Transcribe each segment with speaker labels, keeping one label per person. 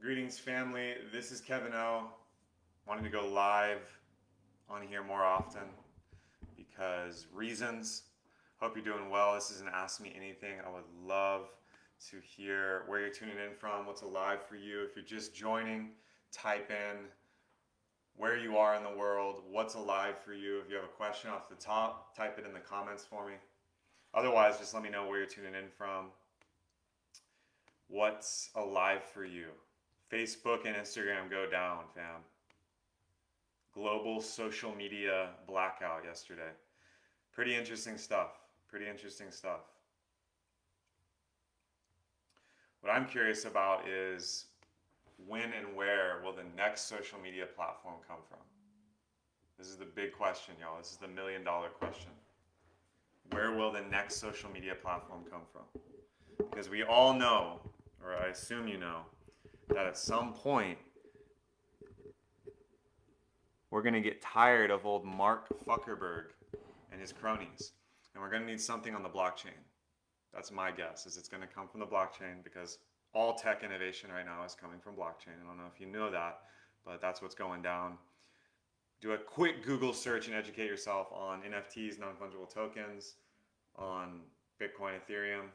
Speaker 1: Greetings, family. This is Kevin O. Wanting to go live on here more often because reasons. Hope you're doing well. This is an Ask Me Anything. I would love to hear where you're tuning in from, what's alive for you. If you're just joining, type in where you are in the world, what's alive for you. If you have a question off the top, type it in the comments for me. Otherwise, just let me know where you're tuning in from. What's alive for you? Facebook and Instagram go down, fam. Global social media blackout yesterday. Pretty interesting stuff. Pretty interesting stuff. What I'm curious about is when and where will the next social media platform come from? This is the big question, y'all. This is the $1,000,000 question. Where will the next social media platform come from? Because we all know, or I assume you know, that at some point we're going to get tired of old Mark Zuckerberg and his cronies, and we're going to need something on the blockchain. That's my guess, is it's going to come from the blockchain because all tech innovation right now is coming from blockchain. I don't know if you know that, but that's what's going down. Do a quick Google search and educate yourself on NFTs, non-fungible tokens, on Bitcoin, Ethereum,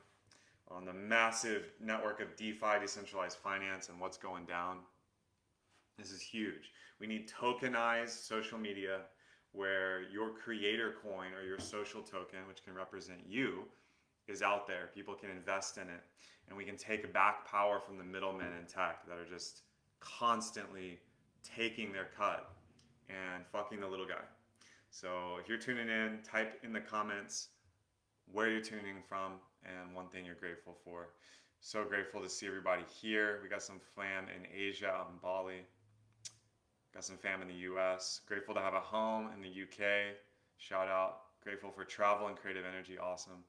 Speaker 1: on the massive network of DeFi, decentralized finance, and what's going down. This is huge. We need tokenized social media where your creator coin or your social token, which can represent you, is out there. People can invest in it. And we can take back power from the middlemen in tech that are just constantly taking their cut and fucking the little guy. So if you're tuning in, type in the comments where you're tuning from and one thing you're grateful for. So grateful to see everybody here. We got some fam in Asia, out in Bali. Got some fam in the US. Grateful to have a home in the UK. Shout out. Grateful for travel and creative energy. Awesome.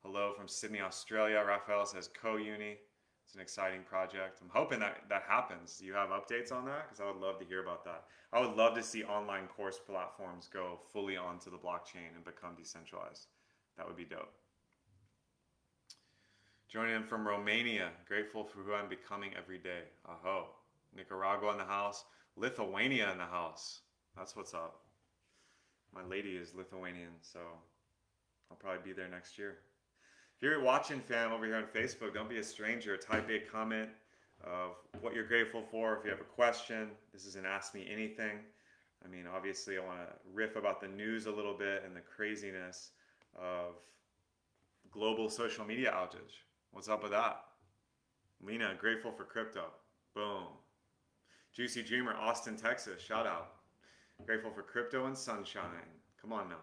Speaker 1: Hello from Sydney, Australia. Raphael says co-uni. It's an exciting project. I'm hoping that happens. Do you have updates on that? Because I would love to hear about that. I would love to see online course platforms go fully onto the blockchain and become decentralized. That would be dope. Joining in from Romania. Grateful for who I'm becoming every day. Aho. Nicaragua in the house. Lithuania in the house. That's what's up. My lady is Lithuanian, so I'll probably be there next year. If you're watching, fam, over here on Facebook, don't be a stranger. Type a comment of what you're grateful for. If you have a question, this is an Ask Me Anything. I mean, obviously, I want to riff about the news a little bit and the craziness of global social media outage. What's up with that? Lena, grateful for crypto. Boom. Juicy Dreamer, Austin, Texas. Shout out. Grateful for crypto and sunshine. Come on now.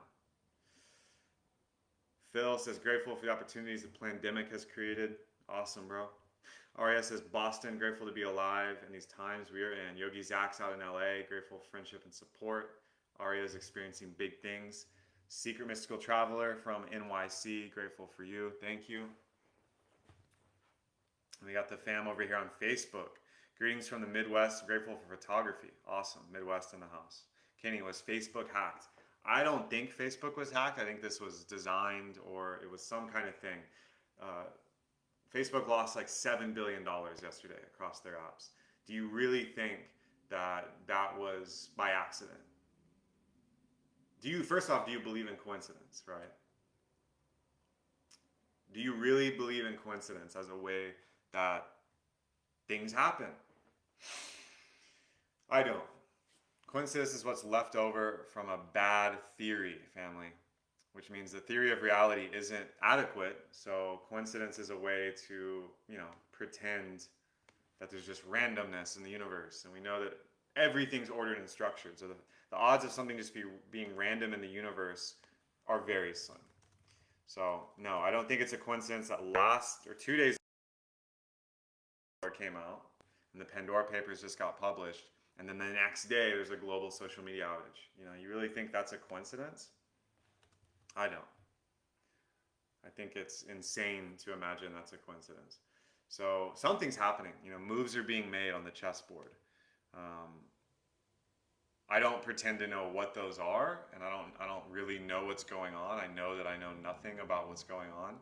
Speaker 1: Phil says, grateful for the opportunities the pandemic has created. Awesome, bro. Aria says, Boston, grateful to be alive in these times we are in. Yogi Zach's out in LA, grateful for friendship and support. Aria is experiencing big things. Secret Mystical Traveler from NYC, grateful for you. Thank you. And we got the fam over here on Facebook. Greetings from the Midwest, grateful for photography. Awesome, Midwest in the house. Kenny, was Facebook hacked? I don't think Facebook was hacked. I think this was designed or it was some kind of thing. Facebook lost like $7 billion yesterday across their apps. Do you really think that that was by accident? First off, do you believe in coincidence, right? Do you really believe in coincidence as a way that things happen? I don't. Coincidence is what's left over from a bad theory, family, which means the theory of reality isn't adequate. So coincidence is a way to, pretend that there's just randomness in the universe. And we know that everything's ordered and structured. So the odds of something just being random in the universe are very slim. So no, I don't think it's a coincidence that 2 days came out and the Pandora Papers just got published. And then the next day, there's a global social media outage. You really think that's a coincidence? I don't. I think it's insane to imagine that's a coincidence. So something's happening. Moves are being made on the chessboard. I don't pretend to know what those are, and I don't really know what's going on. I know that I know nothing about what's going on.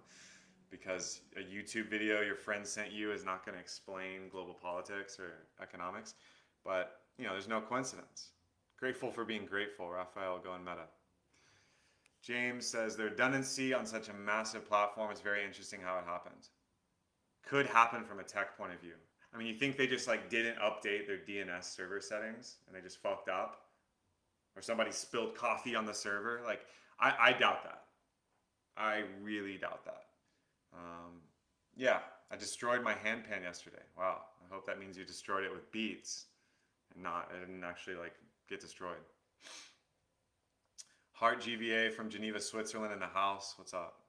Speaker 1: because a YouTube video your friend sent you is not going to explain global politics or economics. But, there's no coincidence. Grateful for being grateful, Raphael Going Meta. James says the redundancy on such a massive platform is very interesting how it happened. Could happen from a tech point of view. I mean, you think they just didn't update their DNS server settings and they just fucked up? Or somebody spilled coffee on the server? I doubt that. I really doubt that. Yeah, I destroyed my handpan yesterday. Wow, I hope that means you destroyed it with beats and it didn't actually get destroyed. Heart GVA from Geneva, Switzerland in the house. What's up?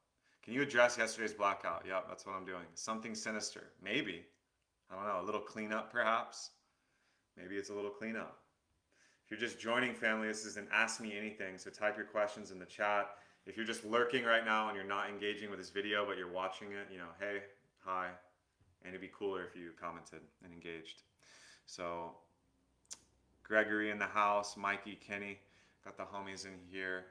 Speaker 1: Can you address yesterday's blackout? Yep, that's what I'm doing. Something sinister. Maybe. I don't know. A little cleanup, perhaps. Maybe it's a little cleanup. If you're just joining, family, this is an Ask Me Anything, so type your questions in the chat. If you're just lurking right now and you're not engaging with this video, but you're watching it, hey, hi. And it'd be cooler if you commented and engaged. So, Gregory in the house, Mikey, Kenny. Got the homies in here.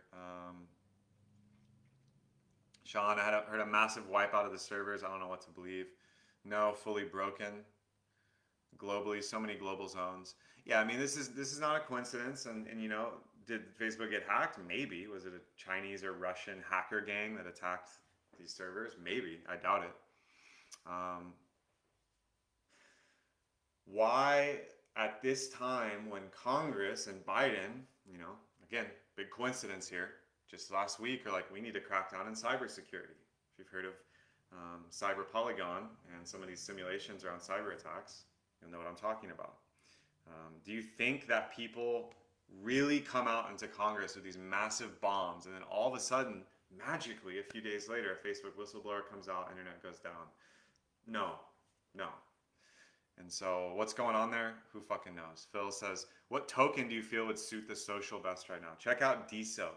Speaker 1: Sean, I heard a massive wipeout of the servers. I don't know what to believe. No, fully broken. Globally, so many global zones. Yeah, I mean, this is not a coincidence. And did Facebook get hacked? Maybe. Was it a Chinese or Russian hacker gang that attacked these servers? Maybe. I doubt it. Why at this time when Congress and Biden, again, big coincidence here, just last week are we need to crack down on cybersecurity. If you've heard of Cyber Polygon and some of these simulations around cyber attacks, you'll know what I'm talking about. Do you think that people really come out into Congress with these massive bombs and then all of a sudden, magically, a few days later, a Facebook whistleblower comes out, internet goes down? No. And so what's going on there? Who fucking knows? Phil says, what token do you feel would suit the social best right now? Check out DESO,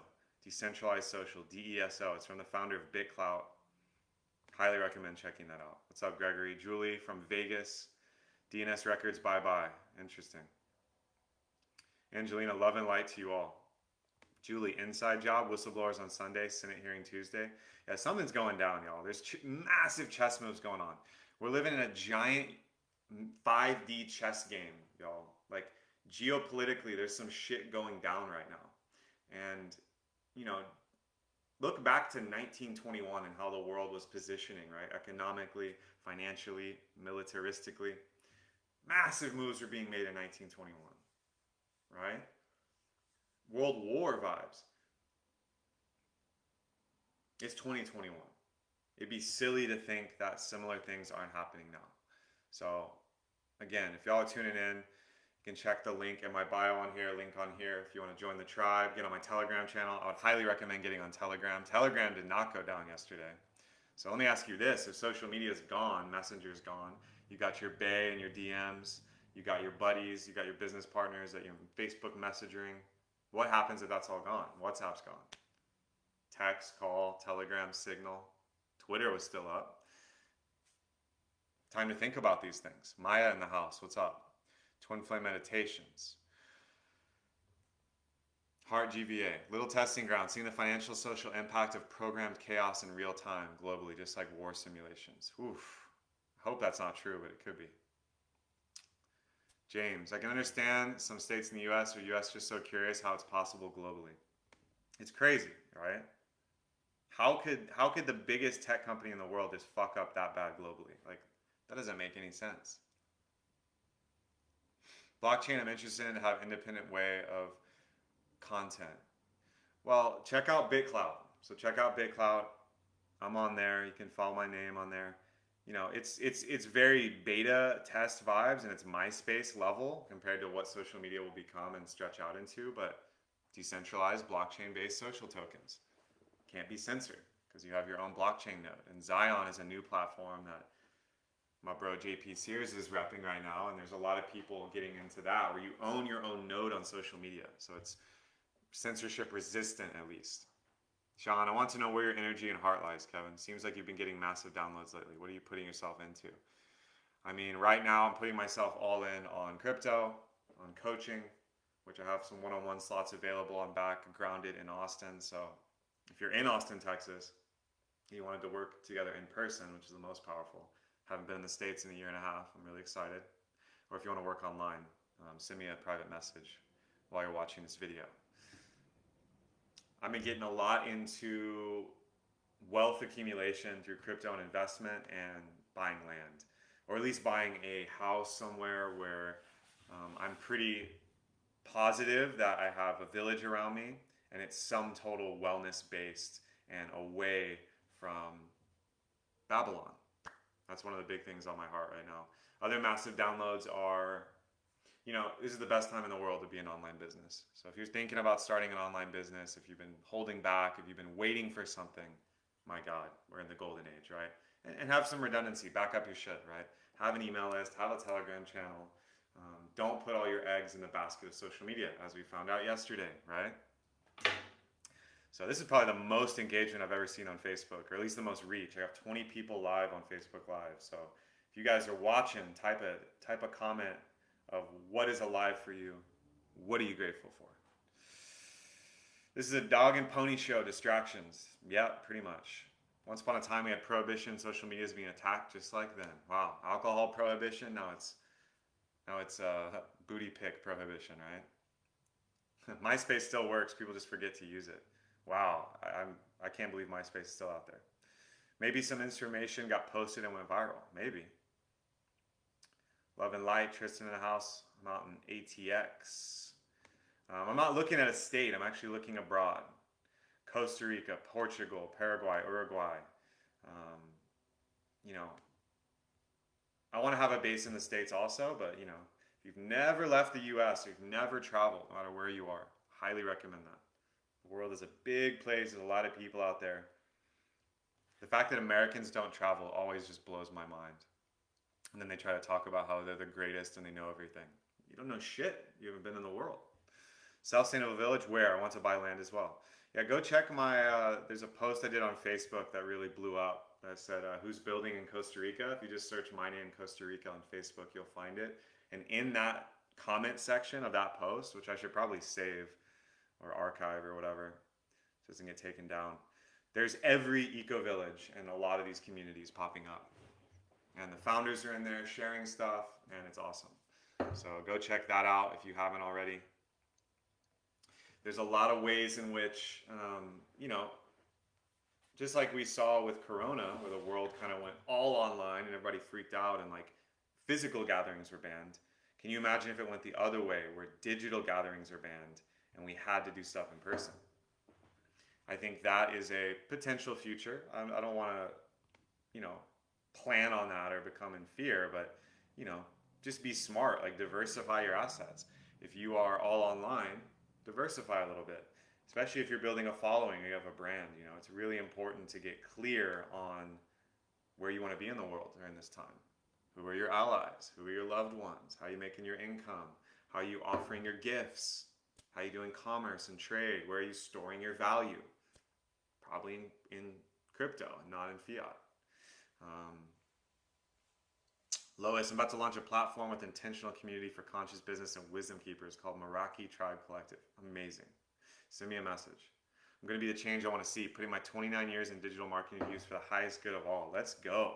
Speaker 1: Decentralized Social, DESO. It's from the founder of BitClout. Highly recommend checking that out. What's up, Gregory? Julie from Vegas. DNS records, bye-bye. Interesting. Angelina, love and light to you all. Julie, inside job, whistleblowers on Sunday, Senate hearing Tuesday. Yeah, something's going down, y'all. There's massive chess moves going on. We're living in a giant 5D chess game, y'all. Geopolitically, there's some shit going down right now. And, look back to 1921 and how the world was positioning, right? Economically, financially, militaristically. Massive moves were being made in 1921, right? World War vibes. It's 2021. It'd be silly to think that similar things aren't happening now. So, again, if y'all are tuning in, you can check the link in my bio on here, link on here. If you want to join the tribe, get on my Telegram channel. I would highly recommend getting on Telegram. Telegram did not go down yesterday. So let me ask you this. If social media is gone, Messenger's gone, you got your bae and your DMs, you got your buddies, you got your business partners that you're Facebook messaging. What happens if that's all gone? WhatsApp's gone. Text, call, Telegram, Signal. Twitter was still up. Time to think about these things. Maya in the house, what's up? Twin Flame Meditations. Heart GVA. Little testing ground. Seeing the financial social impact of programmed chaos in real time globally, just like war simulations. Oof. I hope that's not true, but it could be. James, I can understand some states in the US or US just so curious how it's possible globally. It's crazy, right? How could the biggest tech company in the world just fuck up that bad globally? That doesn't make any sense. Blockchain, I'm interested in to have independent way of content. Well, check out BitClout. So check out BitClout. I'm on there. You can follow my name on there. It's very beta test vibes and it's MySpace level compared to what social media will become and stretch out into, but decentralized blockchain-based social tokens. Can't be censored because you have your own blockchain node. And Zion is a new platform that my bro JP Sears is repping right now, and there's a lot of people getting into that where you own your own node on social media. So it's censorship resistant at least. Sean, I want to know where your energy and heart lies, Kevin. Seems like you've been getting massive downloads lately. What are you putting yourself into? I mean, right now I'm putting myself all in on crypto, on coaching, which I have some one-on-one slots available. I'm back grounded in Austin. So if you're in Austin, Texas, You wanted to work together in person, which is the most powerful. Haven't been in the States in a year and a half. I'm really excited. Or if you want to work online, send me a private message while you're watching this video. I've been getting a lot into wealth accumulation through crypto and investment and buying land, or at least buying a house somewhere where I'm pretty positive that I have a village around me and it's sum total wellness based and away from Babylon. That's one of the big things on my heart right now. Other massive downloads are, this is the best time in the world to be an online business. So if you're thinking about starting an online business, if you've been holding back, if you've been waiting for something, my God, we're in the golden age, right? And have some redundancy, back up your shit, right? Have an email list, have a Telegram channel. Don't put all your eggs in the basket of social media, as we found out yesterday, right? So this is probably the most engagement I've ever seen on Facebook, or at least the most reach. I have 20 people live on Facebook Live. So if you guys are watching, type a comment of what is alive for you. What are you grateful for? This is a dog and pony show, distractions. Yeah, pretty much. Once upon a time we had prohibition, social media is being attacked just like then. Wow, alcohol prohibition, now it's booty pick prohibition, right? MySpace still works, people just forget to use it. Wow, I can't believe MySpace is still out there. Maybe some information got posted and went viral, maybe. Love and light, Tristan in the house. I'm out in ATX. I'm not looking at a state, I'm actually looking abroad. Costa Rica, Portugal, Paraguay, Uruguay. I want to have a base in the States also, but if you've never left the US, you've never traveled, no matter where you are, highly recommend that. The world is a big place, there's a lot of people out there. The fact that Americans don't travel always just blows my mind. And then they try to talk about how they're the greatest and they know everything. You don't know shit. You haven't been in the world. South Sustainable Village, where? I want to buy land as well. Yeah, go check my, there's a post I did on Facebook that really blew up. That said, who's building in Costa Rica? If you just search my name, Costa Rica, on Facebook, you'll find it. And in that comment section of that post, which I should probably save or archive or whatever, so it doesn't get taken down, there's every eco-village and a lot of these communities popping up. And the founders are in there sharing stuff, and it's awesome. So go check that out if you haven't already. There's a lot of ways in which, just like we saw with Corona, where the world kind of went all online and everybody freaked out and like physical gatherings were banned. Can you imagine if it went the other way, where digital gatherings are banned and we had to do stuff in person? I think that is a potential future. I don't want to, plan on that or become in fear, but, just be smart, like diversify your assets. If you are all online, diversify a little bit, especially if you're building a following or you have a brand. It's really important to get clear on where you want to be in the world during this time. Who are your allies? Who are your loved ones? How are you making your income? How are you offering your gifts? How are you doing commerce and trade? Where are you storing your value? Probably in crypto and not in fiat. Lois, I'm about to launch a platform with intentional community for conscious business and wisdom keepers called Meraki Tribe Collective. Amazing. Send me a message. I'm going to be the change I want to see, putting my 29 years in digital marketing to use for the highest good of all. Let's go.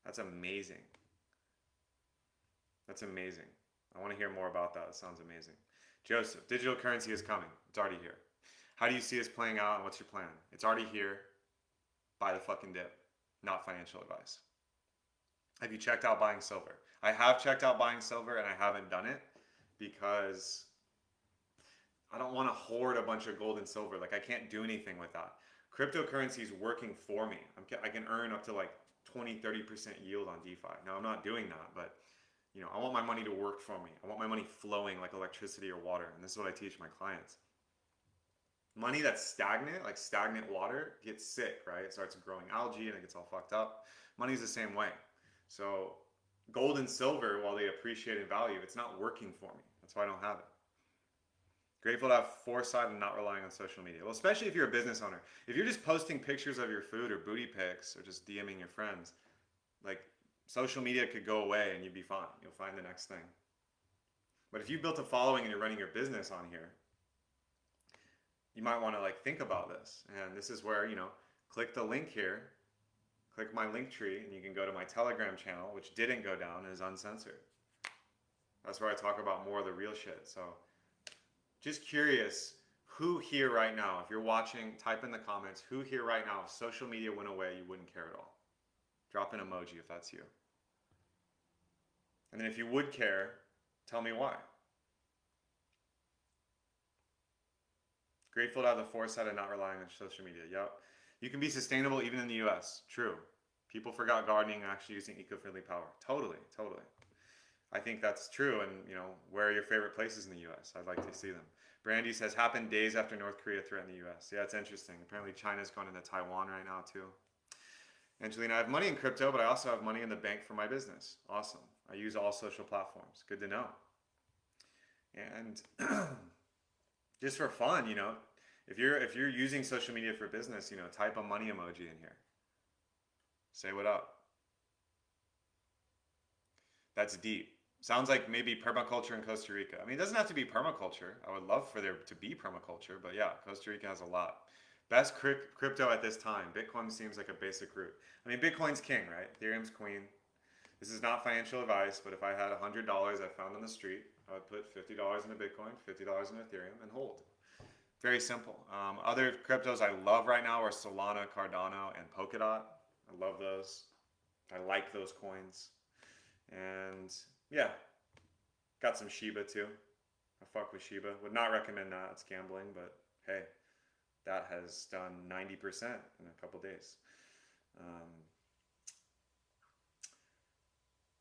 Speaker 1: That's amazing. That's amazing. I want to hear more about that. It sounds amazing. Joseph, digital currency is coming. It's already here. How do you see this playing out and what's your plan? It's already here. Buy the fucking dip. Not financial advice. Have you checked out buying silver? I have checked out buying silver and I haven't done it because I don't want to hoard a bunch of gold and silver. Like, I can't do anything with that. Cryptocurrency is working for me. I can earn up to like 20, 30% yield on DeFi. Now, I'm not doing that, but I want my money to work for me. I want my money flowing like electricity or water. And this is what I teach my clients. Money that's stagnant, like stagnant water, gets sick, right? It starts growing algae and it gets all fucked up. Money's the same way. So gold and silver, while they appreciate in value, it's not working for me. That's why I don't have it. Grateful to have foresight and not relying on social media. Well, especially if you're a business owner. If you're just posting pictures of your food or booty pics or just DMing your friends, like, social media could go away and you'd be fine. You'll find the next thing. But if you built a following and you're running your business on here, you might want to think about this. And this is where, click the link here, click my link tree, and you can go to my Telegram channel, which didn't go down and is uncensored. That's where I talk about more of the real shit. So just curious, who here right now, if you're watching, type in the comments, who here right now, if social media went away, you wouldn't care at all. Drop an emoji if that's you. And then if you would care, tell me why. Grateful to have the foresight of not relying on social media. Yep. You can be sustainable even in the US. True. People forgot gardening and actually using eco-friendly power. Totally, totally. I think that's true. And, you know, where are your favorite places in the US? I'd like to see them. Brandy says, happened days after North Korea threatened the US. Yeah, it's interesting. Apparently China's gone into Taiwan right now too. Angelina, I have money in crypto, but I also have money in the bank for my business. Awesome. I use all social platforms. Good to know. And just for fun, you know, if you're using social media for business, you know, type a money emoji in here. Say what up. That's deep. Sounds like maybe permaculture in Costa Rica. I mean, it doesn't have to be permaculture. I would love for there to be permaculture, but yeah, Costa Rica has a lot. Best crypto at this time. Bitcoin seems like a basic route. I mean, Bitcoin's king, right? Ethereum's queen. This is not financial advice, but if I had $100 I found on the street, I would put $50 into Bitcoin, $50 in Ethereum, and hold. Very simple. Other cryptos I love right now are Solana, Cardano, and Polkadot. I love those. I like those coins. And yeah, got some Shiba too. I fuck with Shiba. Would not recommend that. It's gambling, but hey, that has done 90% in a couple days.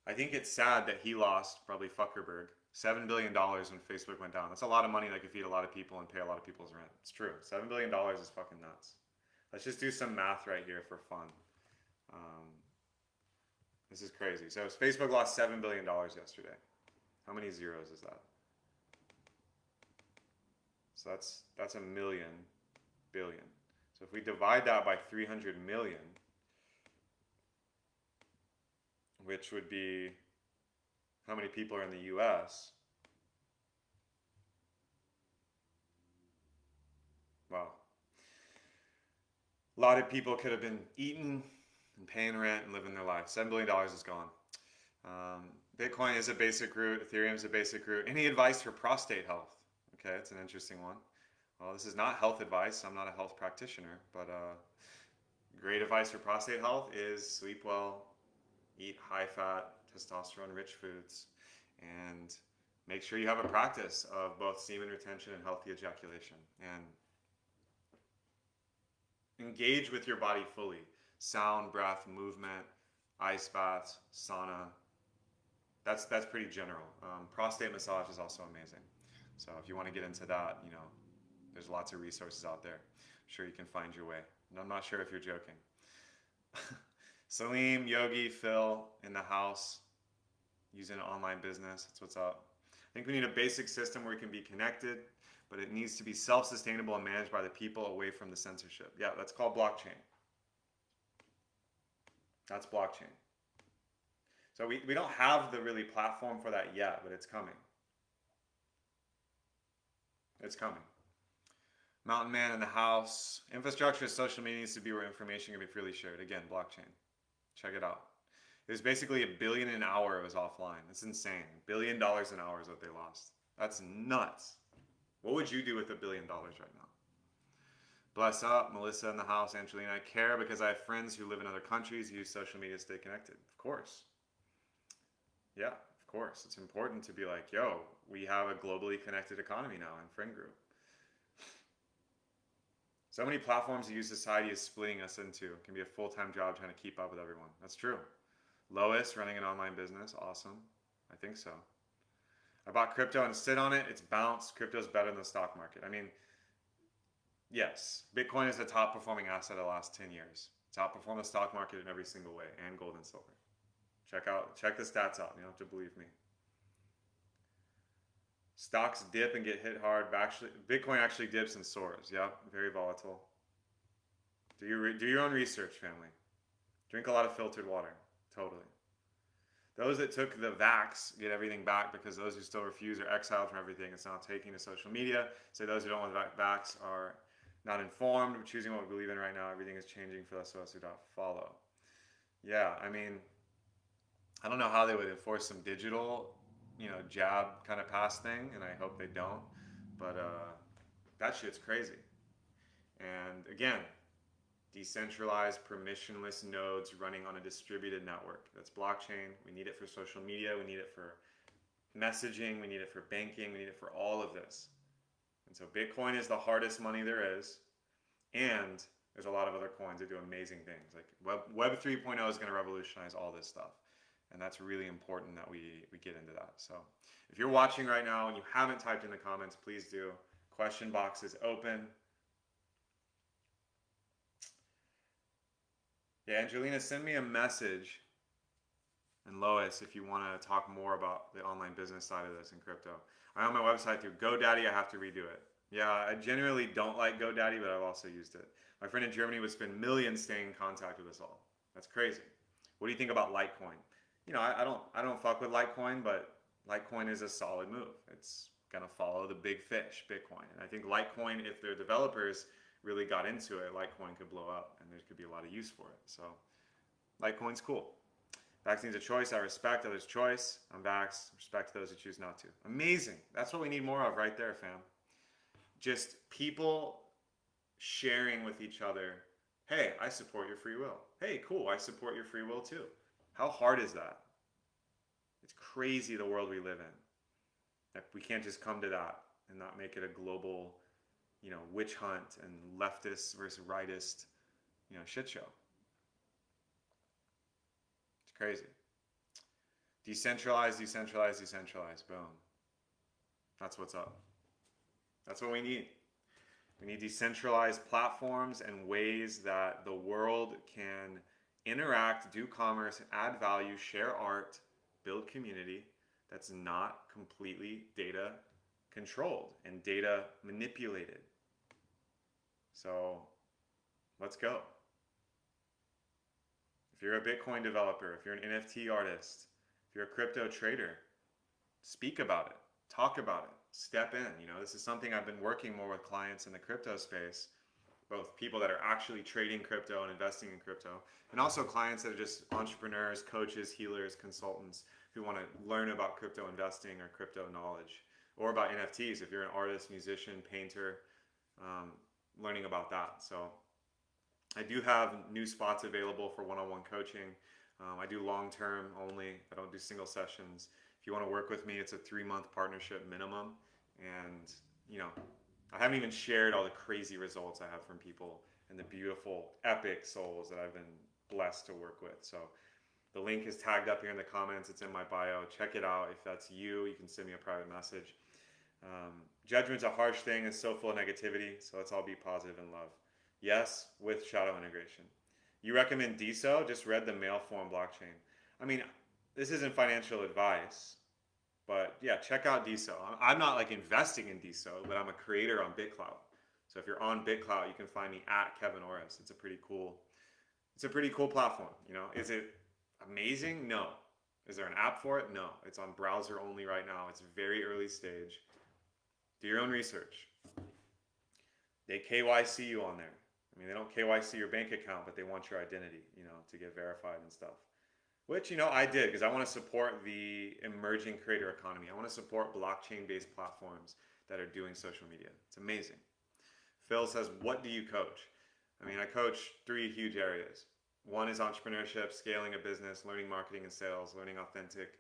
Speaker 1: I think it's sad that he lost, probably Zuckerberg, $7 billion when Facebook went down. That's a lot of money that could feed a lot of people and pay a lot of people's rent. It's true. $7 billion is fucking nuts. Let's just do some math right here for fun. This is crazy. So Facebook lost $7 billion yesterday. How many zeros is that? So that's a million billion. So if we divide that by 300 million, which would be how many people are in the US? Wow. A lot of people could have been eating and paying rent and living their life. $7 billion is gone. Bitcoin is a basic route. Ethereum is a basic route. Any advice for prostate health? Okay, it's an interesting one. Well, this is not health advice. I'm not a health practitioner, but great advice for prostate health is sleep well, eat high-fat, testosterone-rich foods, and make sure you have a practice of both semen retention and healthy ejaculation. And engage with your body fully. Sound, breath, movement, ice baths, sauna. That's pretty general. Prostate massage is also amazing. So if you want to get into that, you know, there's lots of resources out there. I'm sure you can find your way. And I'm not sure if you're joking. Salim, Yogi, Phil in the house, using an online business. That's what's up. I think we need a basic system where we can be connected, but it needs to be self-sustainable and managed by the people away from the censorship. Yeah, that's called blockchain. That's blockchain. So we don't have the really platform for that yet, but it's coming. It's coming. Mountain Man in the house. Infrastructure, social media needs to be where information can be freely shared. Again, blockchain. Check it out. It was basically $1 billion an hour it was offline. It's insane. $1 billion an hour is what they lost. That's nuts. What would you do with $1 billion right now? Bless up, Melissa in the house, Angelina. I care because I have friends who live in other countries, use social media to stay connected. Of course. Yeah, of course. It's important to be like, yo, we have a globally connected economy now in Friend Group. So many platforms that use society is splitting us into. It can be a full-time job trying to keep up with everyone. That's true. Lois, running an online business. Awesome. I think so. I bought crypto and sit on it. It's bounced. Crypto's better than the stock market. I mean, yes, Bitcoin is the top performing asset of the last 10 years. It's outperformed the stock market in every single way, and gold and silver. Check the stats out. You don't have to believe me. Stocks dip and get hit hard. Bitcoin actually dips and soars. Yeah, very volatile. Do your own research, family. Drink a lot of filtered water. Totally. Those that took the vax get everything back, because those who still refuse are exiled from everything. It's now taking to social media. Say those who don't want vax are not informed. We're choosing what we believe in right now. Everything is changing for those of us who don't follow. Yeah, I mean, I don't know how they would enforce some digital, jab kind of pass thing, and I hope they don't. But that shit's crazy. And again, decentralized, permissionless nodes running on a distributed network. That's blockchain. We need it for social media. We need it for messaging. We need it for banking. We need it for all of this. And so Bitcoin is the hardest money there is. And there's a lot of other coins that do amazing things. Like Web 3.0 is going to revolutionize all this stuff. And that's really important that we get into that. So if you're watching right now and you haven't typed in the comments, please do. Question box is open. Yeah, Angelina, send me a message. And Lois, if you want to talk more about the online business side of this in crypto. I'm on my website through GoDaddy. I have to redo it. Yeah, I generally don't like GoDaddy, but I've also used it. My friend in Germany would spend millions staying in contact with us all. That's crazy. What do you think about Litecoin? I don't fuck with Litecoin, but Litecoin is a solid move. It's gonna follow the big fish, Bitcoin. And I think Litecoin, if their developers really got into it, Litecoin could blow up, and there could be a lot of use for it. So Litecoin's cool. Vaccine's a choice. I respect others' choice. I'm vaxxed. Respect those who choose not to. Amazing. That's what we need more of right there, fam. Just people sharing with each other, hey, I support your free will. Hey, cool, I support your free will too. How hard is that? It's crazy the world we live in. That we can't just come to that and not make it a global, witch hunt and leftist versus rightist, shit show. It's crazy. Decentralize, decentralize, decentralize. Boom. That's what's up. That's what we need. We need decentralized platforms and ways that the world can interact, do commerce, add value, share art, build community that's not completely data controlled and data manipulated. So let's go. If you're a Bitcoin developer, if you're an NFT artist, if you're a crypto trader, speak about it, talk about it, step in. This is something I've been working more with clients in the crypto space, both people that are actually trading crypto and investing in crypto, and also clients that are just entrepreneurs, coaches, healers, consultants who want to learn about crypto investing or crypto knowledge, or about NFTs if you're an artist, musician, painter, learning about that. So I do have new spots available for one-on-one coaching. I do long-term only. I don't do single sessions. If you want to work with me, it's a 3-month partnership minimum. And, I haven't even shared all the crazy results I have from people and the beautiful, epic souls that I've been blessed to work with. So the link is tagged up here in the comments. It's in my bio. Check it out. If that's you, you can send me a private message. Judgment's a harsh thing. It's so full of negativity. So let's all be positive and love. Yes, with shadow integration. You recommend DeSo? Just read the Mailform blockchain. I mean, this isn't financial advice, but yeah, check out DeSo. I'm not like investing in DeSo, but I'm a creator on BitClout. So if you're on BitClout, you can find me at Kevin Orris. It's a pretty cool platform. Is it amazing? No. Is there an app for it? No. It's on browser only right now. It's very early stage. Do your own research. They KYC you on there. I mean, they don't KYC your bank account, but they want your identity, to get verified and stuff. Which, I did because I want to support the emerging creator economy. I want to support blockchain-based platforms that are doing social media. It's amazing. Phil says, what do you coach? I mean, I coach 3 huge areas. One is entrepreneurship, scaling a business, learning marketing and sales, learning authentic,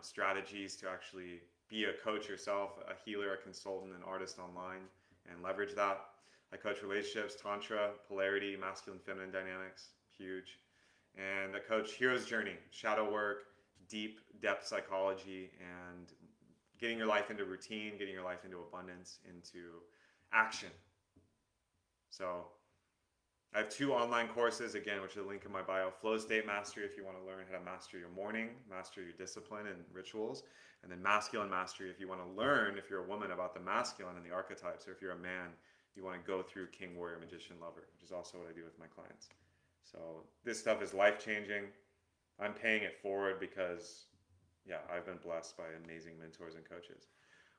Speaker 1: strategies to actually be a coach yourself, a healer, a consultant, an artist online, and leverage that. I coach relationships, tantra, polarity, masculine, feminine dynamics, huge. And I coach hero's journey, shadow work, deep depth psychology, and getting your life into routine, getting your life into abundance, into action. So I have 2 online courses, again, which is a link in my bio. Flow State Mastery, if you want to learn how to master your morning, master your discipline and rituals. And then Masculine Mastery, if you want to learn, if you're a woman, about the masculine and the archetypes, or if you're a man, you want to go through King, Warrior, Magician, Lover, which is also what I do with my clients. So this stuff is life-changing. I'm paying it forward because, yeah, I've been blessed by amazing mentors and coaches.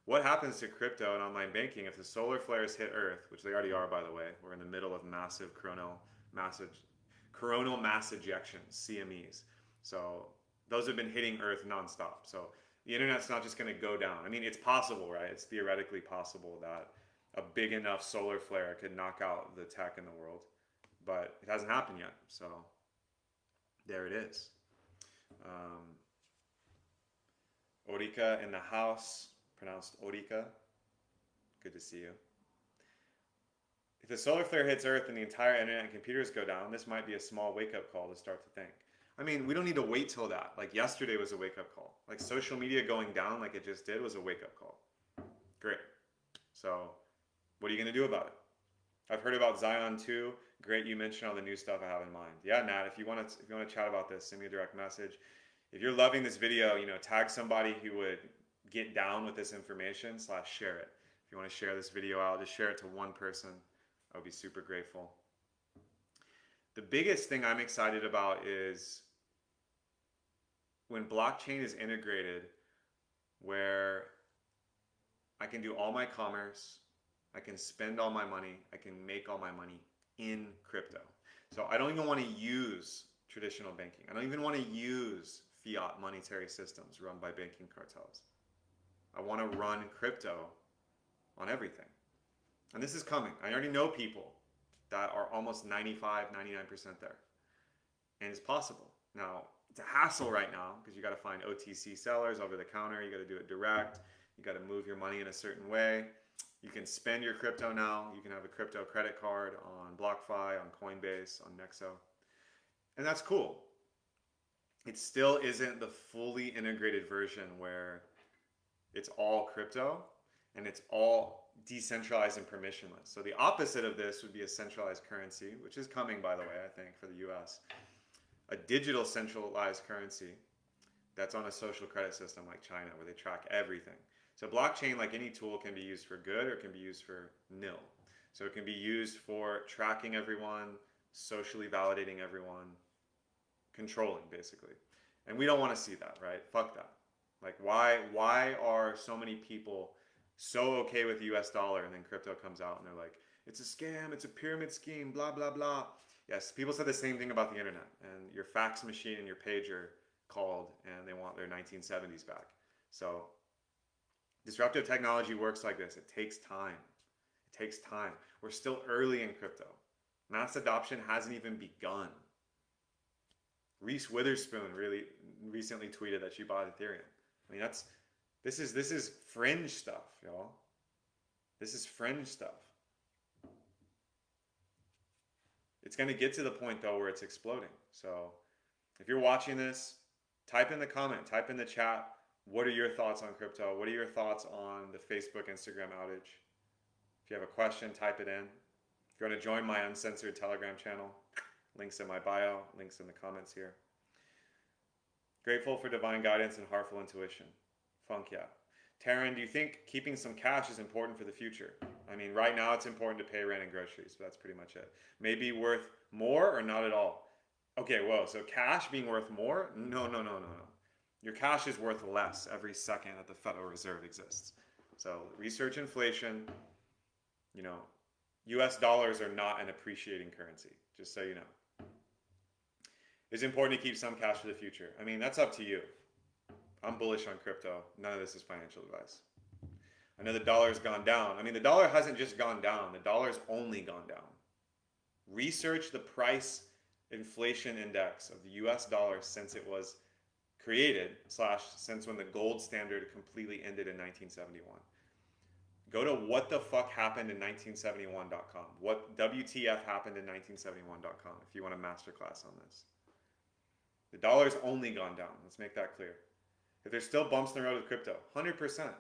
Speaker 1: What happens to crypto and online banking if the solar flares hit Earth, which they already are, by the way? We're in the middle of massive coronal mass ejections, CMEs. So those have been hitting Earth nonstop. So the internet's not just going to go down. I mean, it's possible, right? It's theoretically possible that a big enough solar flare could knock out the tech in the world, but it hasn't happened yet. So there it is. Orika in the house, pronounced Orika. Good to see you. If a solar flare hits Earth and the entire internet and computers go down, this might be a small wake-up call to start to think. I mean, we don't need to wait till that. Like yesterday was a wake-up call. Like social media going down like it just did was a wake-up call. Great. So what are you going to do about it? I've heard about Zion 2. Great, you mentioned all the new stuff I have in mind. Yeah, Nat, if you want to chat about this, send me a direct message. If you're loving this video, tag somebody who would get down with this information / share it. If you want to share this video out, just share it to one person. I would be super grateful. The biggest thing I'm excited about is when blockchain is integrated, where I can do all my commerce, I can spend all my money, I can make all my money in crypto. So I don't even want to use traditional banking. I don't even want to use fiat monetary systems run by banking cartels. I want to run crypto on everything. And this is coming. I already know people that are almost 95, 99% there. And it's possible. Now, it's a hassle right now because you got to find OTC sellers over the counter. You got to do it direct. You got to move your money in a certain way. You can spend your crypto now. You can have a crypto credit card on BlockFi, on Coinbase, on Nexo. And that's cool. It still isn't the fully integrated version where it's all crypto and it's all decentralized and permissionless. So the opposite of this would be a centralized currency, which is coming, by the way, I think, for the US. A digital centralized currency that's on a social credit system like China, where they track everything. So blockchain, like any tool, can be used for good or it can be used for nil. So it can be used for tracking everyone, socially validating everyone, controlling, basically. And we don't want to see that, right? Fuck that. Like, why are so many people so okay with the US dollar and then crypto comes out and they're like, it's a scam, it's a pyramid scheme, blah, blah, blah. Yes, people said the same thing about the internet, and your fax machine and your pager called and they want their 1970s back. So disruptive technology works like this. It takes time. It takes time. We're still early in crypto. Mass adoption hasn't even begun. Reese Witherspoon really recently tweeted that she bought Ethereum. I mean, this is fringe stuff, y'all. This is fringe stuff. It's going to get to the point, though, where it's exploding. So if you're watching this, type in the comment, type in the chat, what are your thoughts on crypto? What are your thoughts on the Facebook, Instagram outage? If you have a question, type it in. If you want to join my uncensored Telegram channel, links in my bio, links in the comments here. Grateful for divine guidance and heartful intuition. Funk yeah. Taryn, do you think keeping some cash is important for the future? I mean, right now it's important to pay rent and groceries, but that's pretty much it. Maybe worth more or not at all? Okay, whoa, so cash being worth more? No. Your cash is worth less every second that the Federal Reserve exists. So research inflation, US dollars are not an appreciating currency, just so you know. It's important to keep some cash for the future. I mean, that's up to you. I'm bullish on crypto. None of this is financial advice. I know the dollar's gone down. I mean, the dollar hasn't just gone down. The dollar's only gone down. Research the price inflation index of the US dollar since it was created, since when the gold standard completely ended in 1971. Go to whatthefuckhappened-in-1971.com. What WTF happened in 1971.com if you want a masterclass on this. The dollar's only gone down. Let's make that clear. If there's still bumps in the road with crypto, 100%.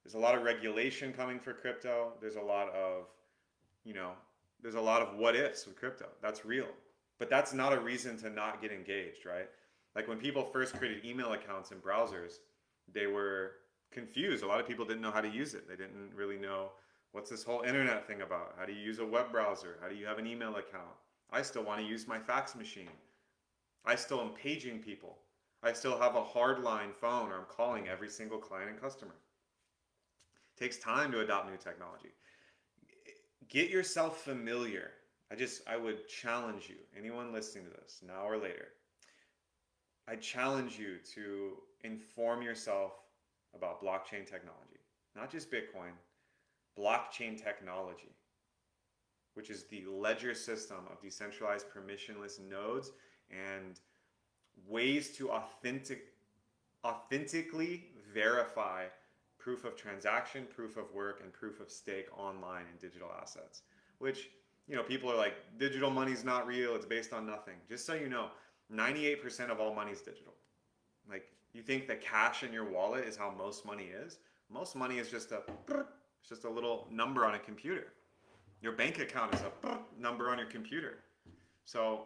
Speaker 1: There's a lot of regulation coming for crypto. There's a lot of, there's a lot of what ifs with crypto. That's real. But that's not a reason to not get engaged, right? Like when people first created email accounts in browsers, they were confused. A lot of people didn't know how to use it. They didn't really know what's this whole internet thing about. How do you use a web browser? How do you have an email account? I still want to use my fax machine. I still am paging people. I still have a hardline phone or I'm calling every single client and customer. takes time to adopt new technology. Get yourself familiar. I would challenge you, anyone listening to this now or later, I challenge you to inform yourself about blockchain technology, not just Bitcoin, blockchain technology, which is the ledger system of decentralized permissionless nodes and ways to authentically verify proof of transaction, proof of work, and proof of stake online in digital assets. Which, people are like, digital money's not real, it's based on nothing. Just so you know, 98% of all money is digital. Like, you think that cash in your wallet is how most money is? Most money is just a little number on a computer. Your bank account is a number on your computer. So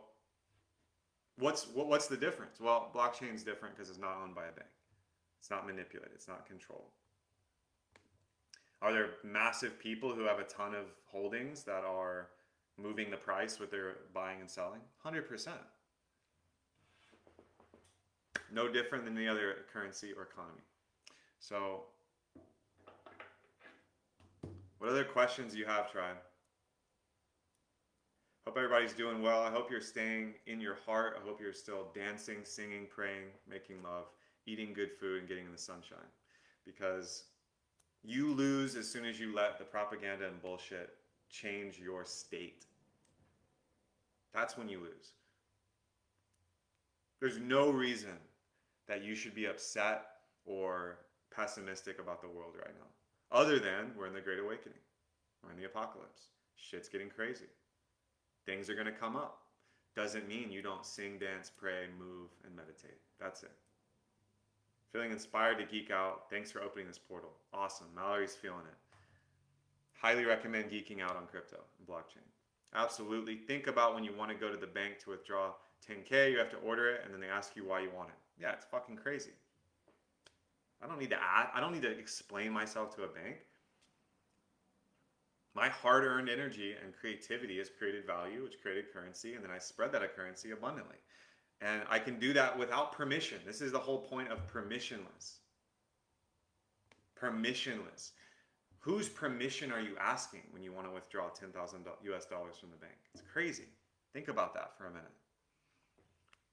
Speaker 1: what's the difference? Well, blockchain is different because it's not owned by a bank. It's not manipulated. It's not controlled. Are there massive people who have a ton of holdings that are moving the price with their buying and selling? 100%. No different than any other currency or economy. So, what other questions do you have, Tribe? Hope everybody's doing well. I hope you're staying in your heart. I hope you're still dancing, singing, praying, making love, eating good food, and getting in the sunshine. Because you lose as soon as you let the propaganda and bullshit change your state. That's when you lose. There's no reason that you should be upset or pessimistic about the world right now, other than we're in the Great Awakening. We're in the apocalypse. Shit's getting crazy. Things are going to come up. Doesn't mean you don't sing, dance, pray, move, and meditate. That's it. Feeling inspired to geek out. Thanks for opening this portal. Awesome. Mallory's feeling it. Highly recommend geeking out on crypto and blockchain. Absolutely. Think about when you want to go to the bank to withdraw 10K, you have to order it, and then they ask you why you want it. Yeah, it's fucking crazy. I don't need to explain myself to a bank. My hard-earned energy and creativity has created value, which created currency, and then I spread that currency abundantly. And I can do that without permission. This is the whole point of permissionless. Permissionless. Whose permission are you asking when you want to withdraw $10,000 US dollars from the bank? It's crazy. Think about that for a minute.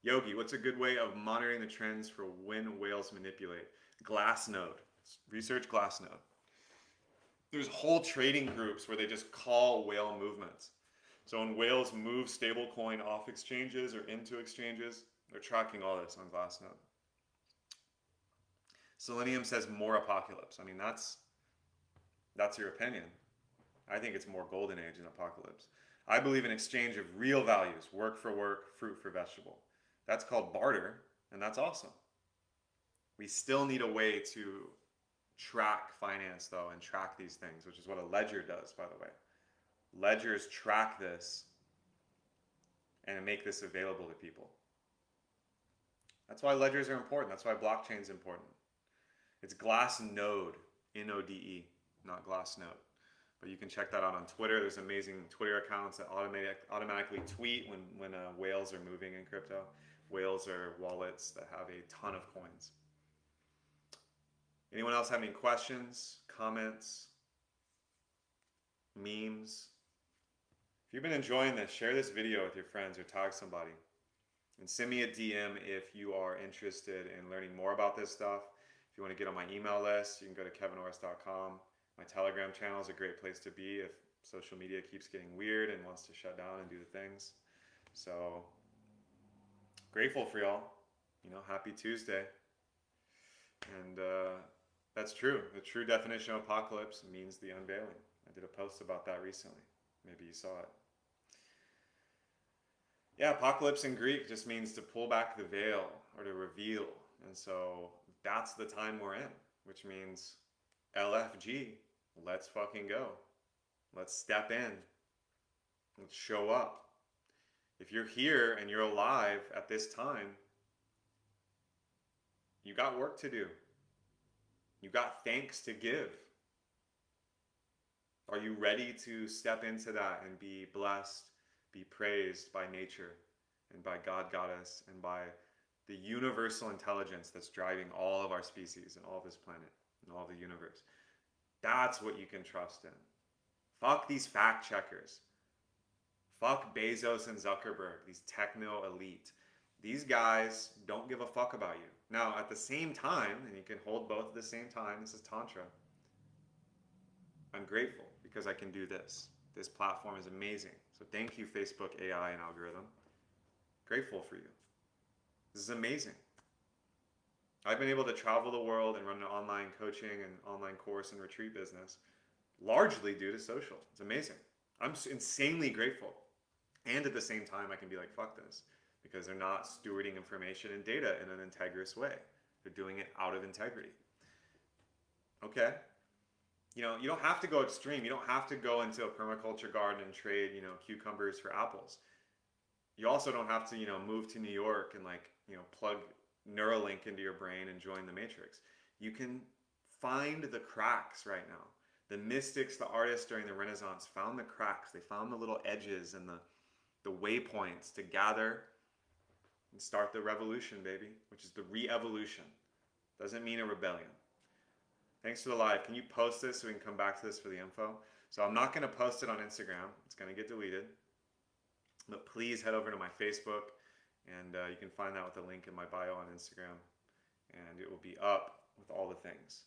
Speaker 1: Yogi, what's a good way of monitoring the trends for when whales manipulate? Glassnode. Research Glassnode. There's whole trading groups where they just call whale movements. So when whales move stablecoin off exchanges or into exchanges, they're tracking all this on Glassnode. Selenium says more apocalypse. I mean, that's your opinion. I think it's more golden age than apocalypse. I believe in exchange of real values, work for work, fruit for vegetable. That's called barter, and that's awesome. We still need a way to track finance, though, and track these things, which is what a ledger does, by the way. Ledgers track this and make this available to people. That's why ledgers are important. That's why blockchain is important. It's Glassnode, N-O-D-E, not Glassnode. But you can check that out on Twitter. There's amazing Twitter accounts that automatically tweet when whales are moving in crypto. Whales are wallets that have a ton of coins. Anyone else have any questions, comments, memes? If you've been enjoying this, share this video with your friends or tag somebody. And send me a DM if you are interested in learning more about this stuff. If you want to get on my email list, you can go to kevinorris.com. My Telegram channel is a great place to be if social media keeps getting weird and wants to shut down and do the things. So, grateful for y'all. Happy Tuesday. And that's true. The true definition of apocalypse means the unveiling. I did a post about that recently. Maybe you saw it. Yeah, apocalypse in Greek just means to pull back the veil or to reveal. And so that's the time we're in, which means LFG, let's fucking go. Let's step in. Let's show up. If you're here and you're alive at this time, you got work to do. You got thanks to give. Are you ready to step into that and be blessed, be praised by nature and by God Goddess and by the universal intelligence that's driving all of our species and all of this planet and all of the universe? That's what you can trust in. Fuck these fact checkers. Fuck Bezos and Zuckerberg, these techno elite. These guys don't give a fuck about you. Now, at the same time, and you can hold both at the same time, this is Tantra. I'm grateful because I can do this. This platform is amazing. So thank you, Facebook AI and algorithm. Grateful for you. This is amazing. I've been able to travel the world and run an online coaching and online course and retreat business largely due to social. It's amazing. I'm insanely grateful. And at the same time, I can be like, fuck this, because they're not stewarding information and data in an integrous way. They're doing it out of integrity. Okay? You know, you don't have to go extreme. You don't have to go into a permaculture garden and trade, you know, cucumbers for apples. You also don't have to, you know, move to New York and like, you know, plug Neuralink into your brain and join the matrix. You can find the cracks right now. The mystics, the artists during the Renaissance found the cracks. They found the little edges and the waypoints to gather and start the revolution, baby, which is the re-evolution. Doesn't mean a rebellion. Thanks for the live. Can you post this so we can come back to this for the info? So I'm not going to post it on Instagram. It's going to get deleted. But please head over to my Facebook, and you can find that with the link in my bio on Instagram. And it will be up with all the things.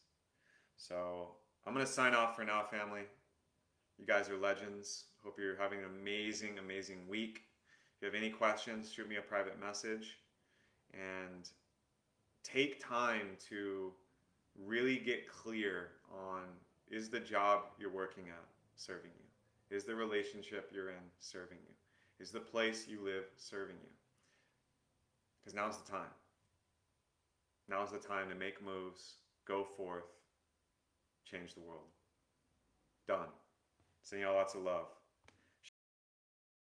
Speaker 1: So I'm going to sign off for now, family. You guys are legends. Hope you're having an amazing, amazing week. If you have any questions, shoot me a private message. And take time to really get clear on, is the job you're working at serving you? Is the relationship you're in serving you? Is the place you live serving you? Because now's the time. Now's the time to make moves, go forth, change the world. Done. Sending y'all lots of love.